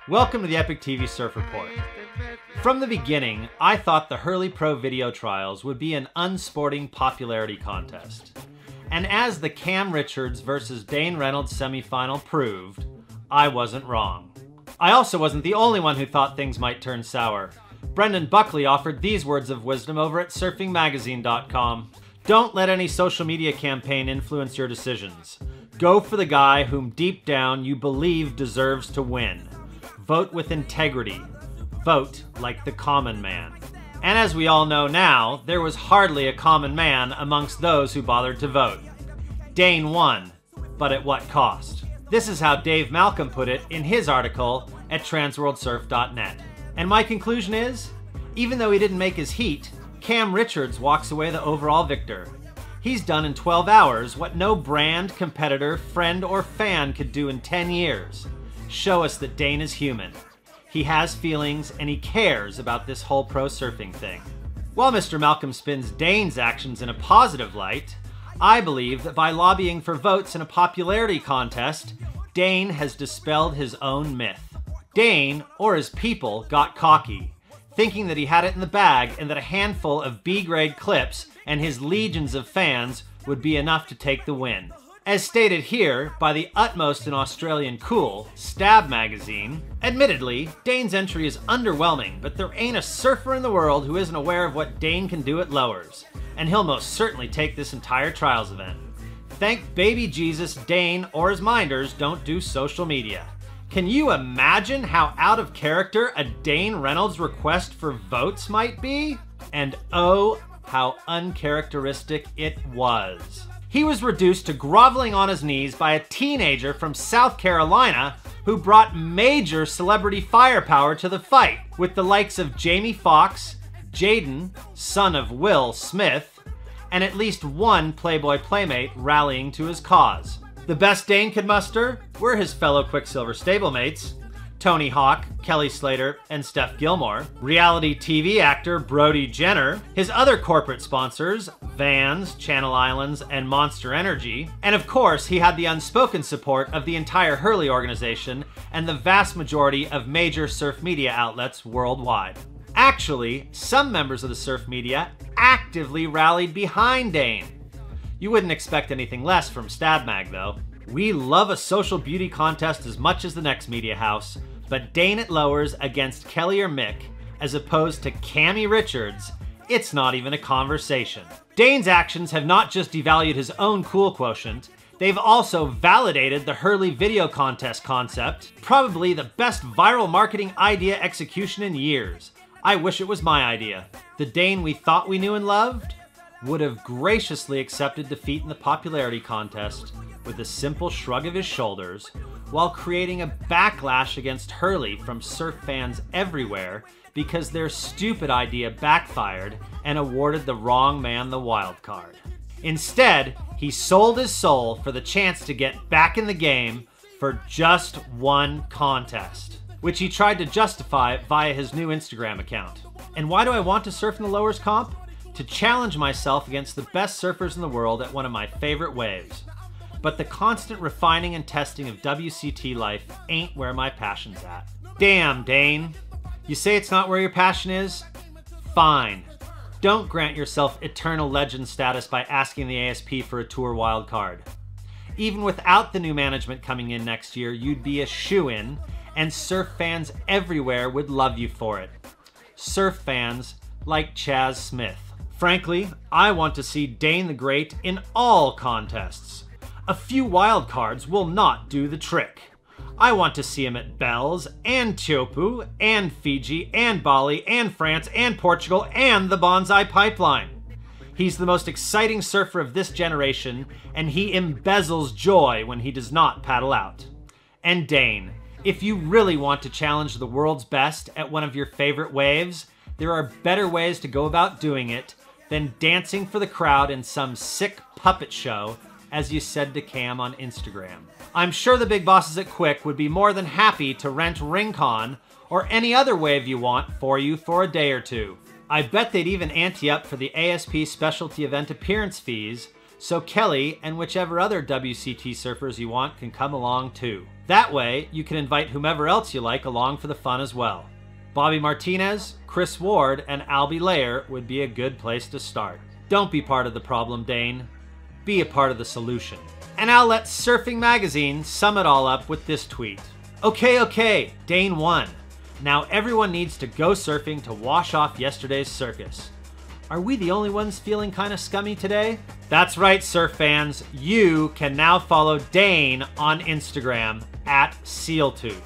Welcome to the EpicTV Surf Report. From the beginning, I thought the Hurley Pro video trials would be an unsporting popularity contest. And as the Cam Richards versus Dane Reynolds semifinal proved, I wasn't wrong. I also wasn't the only one who thought things might turn sour. Brendan Buckley offered these words of wisdom over at surfingmagazine.com. Don't let any social media campaign influence your decisions. Go for the guy whom deep down you believe deserves to win. Vote with integrity. Vote like the common man. And as we all know now, there was hardly a common man amongst those who bothered to vote. Dane won, but at what cost? This is how Dave Malcolm put it in his article at transworldsurf.net. And my conclusion is, even though he didn't make his heat, Cam Richards walks away the overall victor. He's done in 12 hours what no brand, competitor, friend, or fan could do in 10 years. Show us that Dane is human. He has feelings and he cares about this whole pro surfing thing. While Mr. Malcolm spins Dane's actions in a positive light, I believe that by lobbying for votes in a popularity contest, Dane has dispelled his own myth. Dane, or his people, got cocky, thinking that he had it in the bag and that a handful of B-grade clips and his legions of fans would be enough to take the win. As stated here by the utmost in Australian cool, Stab magazine, admittedly, Dane's entry is underwhelming, but there ain't a surfer in the world who isn't aware of what Dane can do at lowers, and he'll most certainly take this entire trials event. Thank baby Jesus Dane or his minders don't do social media. Can you imagine how out of character a Dane Reynolds request for votes might be? And oh, how uncharacteristic it was. He was reduced to groveling on his knees by a teenager from South Carolina who brought major celebrity firepower to the fight, with the likes of Jamie Foxx, Jaden, son of Will Smith, and at least one Playboy Playmate rallying to his cause. The best Dane could muster were his fellow Quicksilver stablemates, Tony Hawk, Kelly Slater, and Steph Gilmore, reality TV actor Brody Jenner, his other corporate sponsors, Vans, Channel Islands, and Monster Energy, and of course he had the unspoken support of the entire Hurley organization and the vast majority of major surf media outlets worldwide. Actually, some members of the surf media actively rallied behind Dane. You wouldn't expect anything less from Stab Mag though. We love a social beauty contest as much as the next media house, but Dane at lowers against Kelly or Mick, as opposed to Cammy Richards, it's not even a conversation. Dane's actions have not just devalued his own cool quotient, they've also validated the Hurley video contest concept, probably the best viral marketing idea execution in years. I wish it was my idea. The Dane we thought we knew and loved would have graciously accepted defeat in the popularity contest with a simple shrug of his shoulders, while creating a backlash against Hurley from surf fans everywhere because their stupid idea backfired and awarded the wrong man the wild card. Instead, he sold his soul for the chance to get back in the game for just one contest, which he tried to justify via his new Instagram account. And why do I want to surf in the lowers comp? To challenge myself against the best surfers in the world at one of my favorite waves. But the constant refining and testing of WCT life ain't where my passion's at. Damn, Dane. You say it's not where your passion is? Fine. Don't grant yourself eternal legend status by asking the ASP for a tour wildcard. Even without the new management coming in next year, you'd be a shoo-in, and surf fans everywhere would love you for it. Surf fans like Chaz Smith. Frankly, I want to see Dane the Great in all contests. A few wildcards will not do the trick. I want to see him at Bells, and Teahupoo, and Fiji, and Bali, and France, and Portugal, and the Bonsai Pipeline. He's the most exciting surfer of this generation, and he embezzles joy when he does not paddle out. And Dane, if you really want to challenge the world's best at one of your favorite waves, there are better ways to go about doing it than dancing for the crowd in some sick puppet show, as you said to Cam on Instagram. I'm sure the big bosses at Quick would be more than happy to rent Rincon or any other wave you want for you for a day or two. I bet they'd even ante up for the ASP specialty event appearance fees so Kelly and whichever other WCT surfers you want can come along too. That way, you can invite whomever else you like along for the fun as well. Bobby Martinez, Chris Ward, and Albie Layer would be a good place to start. Don't be part of the problem, Dane. Be a part of the solution. And I'll let Surfing Magazine sum it all up with this tweet. Okay, Dane won. Now everyone needs to go surfing to wash off yesterday's circus. Are we the only ones feeling kind of scummy today? That's right, surf fans. You can now follow Dane on Instagram @SealTooth.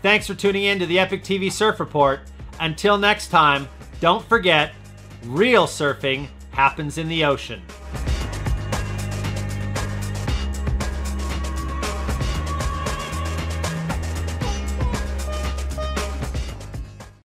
Thanks for tuning in to the EpicTV Surf Report. Until next time, don't forget, real surfing happens in the ocean.